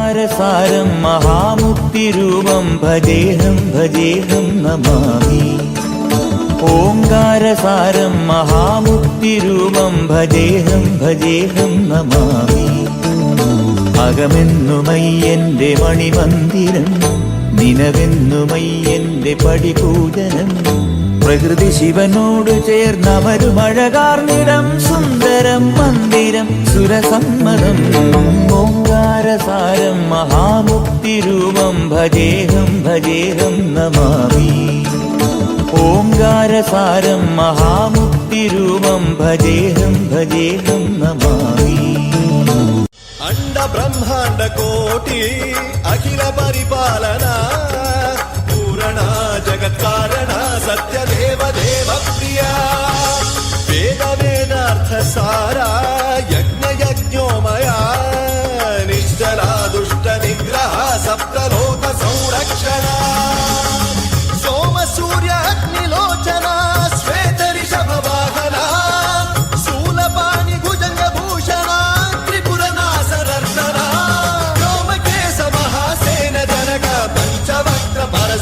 ओङ्कारसारं महामुक्तिरूपं भजेऽहं भजेऽहं नमामि ओङ्कारसारं महामुक्तिरूपं भजेऽहं भजेऽहं नमामि അകമെന്നുമയ്യന്റെ മണിമന്ദിരം നിനവെന്നുമയ്യന്റെ പടിപൂജനം പ്രകൃതി ശിവനോട് ചേർന്നമരുമഴകാർന്നിടം സുന്ദരം മന്ദിരം സുരസമ്മതം ഓംകാരസാരം മഹാമുക്തിരൂപം ഭജേഹം ഭജേഹം നമാമി ഓംകാരസാരം മഹാമുക്തിരൂപം ഭജേഹം ഭജേഹം നമാമി अंड ब्रह्मांड कोटि अखिल परिपालना पूर्ण जगत्कारण सत्यदेव देव प्रिया वेद वेदार्थ सारा यज्ञ यज्ञोमया निश्चला दुष्ट निग्रह सप्तलोक संरक्षण सोम सूर्य अग्निलोचना श्वेत ऋषभ वाहना शूलपाणि भुजंग भूषण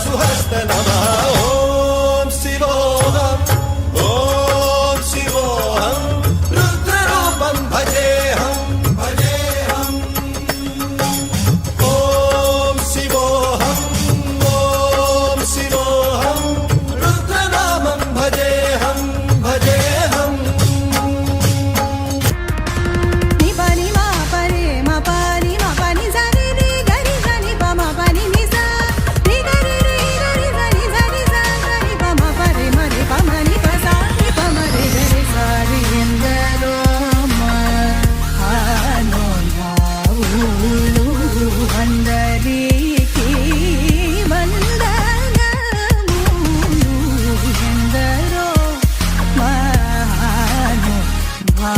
सुहस्त नमः ओम शिवोहम रुद्ररूपं भजेहं भजेहं ओम शिवोहम रुद्रनामं भजेहं भजेहं निपानि मा परे मा पानि मा पानि जानि रे गरि जानि पा मा पानि निसा रे गरि रे गरि जानि जानि जा गरि पा मा परे मा रे पा मा नि पा सा रे पा मा रे गरि सा रे ಎಂದರೋ ಆನಂದವು ಅಂದರಿಕೆ ವಂದನವು ಎಂದರೋ ಮಹಾನುಭಾವು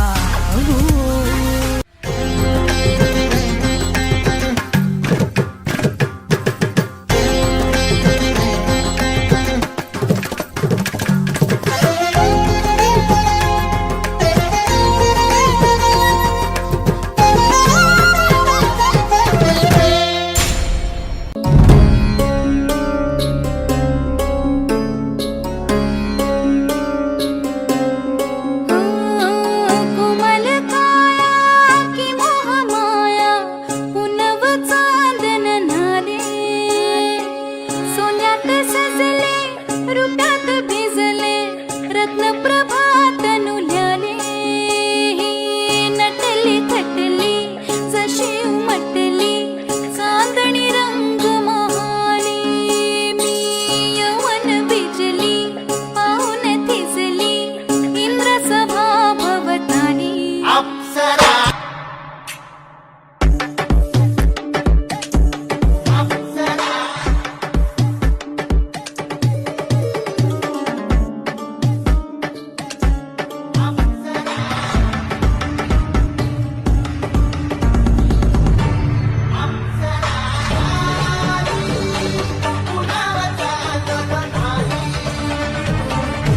कोमल काया की मोह माया पुनव चांदन नारे सोन्यात सजले रुपात भिजले रत्न प्रभात नुल्याले नटली थटली जशी उमटली चांदणी रंग महाली मी यवन बिजली पाहून थिजली इंद्र सभा भवतानी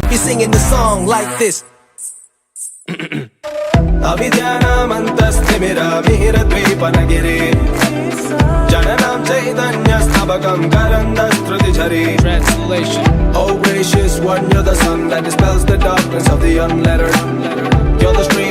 He's singing the song like this. अभिध्यानामन्तस्तिमिरमिहिरद्वीपनगिरे जननां चैतन्यस्तबकं करन्दस्त्रुतिझरे Translation. Oh gracious one, you're the sun that dispels the darkness of the unlettered. You're the strength